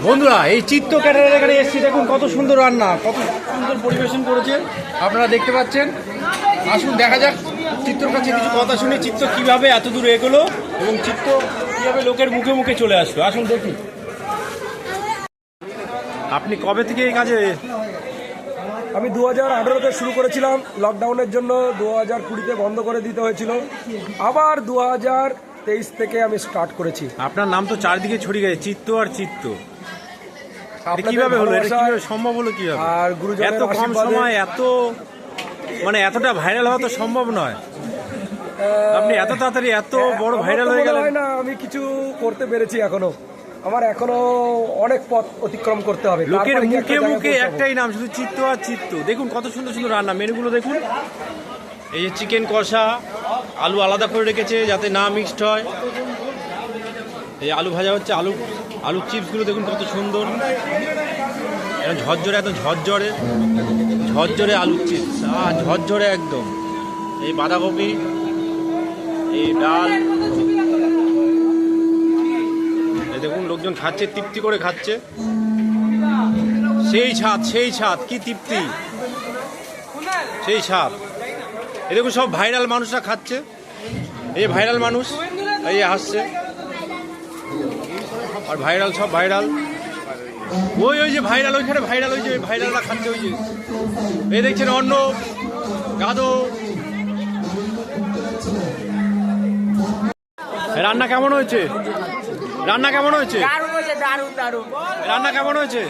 বন্ধুরা এই চিত্ত ক্যাটারের এখানে এসেছি, দেখুন কত সুন্দর রান্না, কত সুন্দর পরিবেশন করেছে আপনারা দেখতে পাচ্ছেন। আসুন দেখা যাক চিত্তর কাছে কিছু কথা শুনে চিত্ত কিভাবে এত দূর এগোলো এবং চিত্ত কিভাবে লোকের মুখে মুখে চলে আসলো। আসুন দেখি। আপনি কবে থেকে এই কাজে? আমি 2018-তে শুরু করেছিলাম, লকডাউনের জন্য 2020-তে বন্ধ করে দিতে হয়েছিল, আবার 2023 থেকে আমি স্টার্ট করেছি। আপনার নাম তো চারদিকে ছড়িয়ে গেছে, চিত্ত আর চিত্ত। কিভাবে হলো, এটা কিভাবে সম্ভব হলো, কিভাবে? আর এত কম সময় এত মানে এতটা ভাইরাল হওয়া তো সম্ভব নয়। আপনি এত তাড়াতাড়ি এত বড় ভাইরাল হয়ে গেলেন। না, আমি কিছু করতে পেরেছি, এখনো আমার অনেক পথ অতিক্রম করতে হবে। লোকের মুখে মুখে একটাই নাম, শুধু চিত্ত আর চিত্ত। দেখুন কত সুন্দর সুন্দর রান্না, মেনুগুলো দেখুন। এই যে চিকেন কষা, আলু আলাদা করে রেখেছে যাতে না মিক্সড হয়। এই আলু ভাজা হচ্ছে, আলুর চিপসগুলো দেখুন কত সুন্দর, ঝরঝরে, এত ঝরঝরে আলুর চিপস, ঝরঝরে একদম। এই বাঁধাকপি, এই ডাল, দেখুন লোকজন খাচ্ছে, তৃপ্তি করে খাচ্ছে। সেই ছাদ, কি তৃপ্তি, সেই ছাদ। এই দেখুন সব ভাইরাল মানুষরা খাচ্ছে, এই ভাইরাল মানুষ এই হাসছে, আর ভাইরাল সব ভাইরাল। ওই যে ভাইরাল, ওইখানে ভাইরাল, ওই যে ভাইরালরা খাচ্ছে, ওই যে এই দেখছেন অন্য গাদো। রান্না কেমন হয়েছে? রান্না কেমন হয়েছে? রান্না কেমন হয়েছে?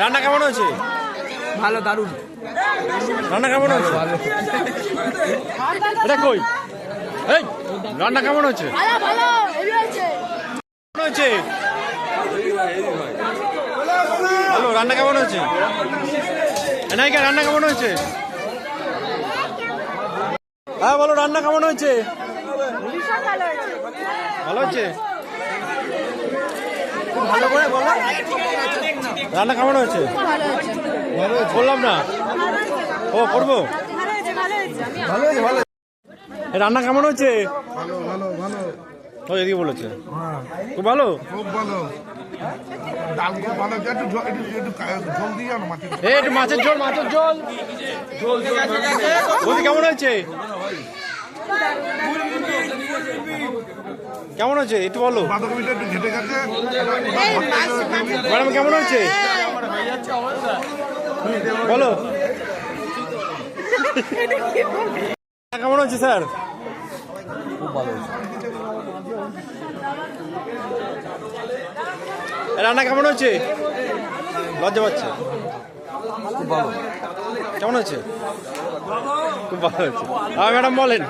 রান্না কেমন হয়েছে? ভালো, দারুণ রান্না কেমন হয়েছে? এটা কই? এই রান্না কেমন হয়েছে? ভালো, রান্না কেমন হয়েছে? নায়িকা রান্না কেমন হয়েছে? হ্যাঁ বলো, রান্না কেমন হয়েছে? ভালো হয়েছে? ভালো করে বলো, রান্না কেমন হয়েছে? বললাম না, ও করবো। রান্না কেমন হয়েছে? ও এদিকে বলেছে খুব ভালো, একটু মাছের ঝোল, বলছি কেমন হয়েছে? কেমন হয়েছে একটু বলো। ম্যাডাম কেমন হয়েছে বলো। কেমন হয়েছে স্যার? খুব ভালো। রান্না কেমন হয়েছে? লজ্জা পাচ্ছে। খুব ভালো। কেমন হয়েছে? খুব ভালো হয়েছে। ম্যাডাম বলেন।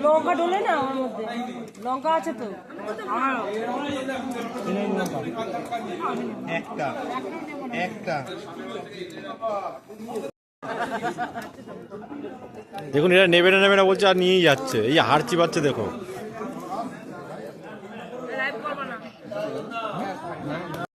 লঙ্কা ঢোলে না আমার মধ্যে, লঙ্কা আছে তো একটা। দেখুন এরা নেবে না বলছে আর নিয়েই যাচ্ছে, এই হাড় চিবাচ্ছে দেখো।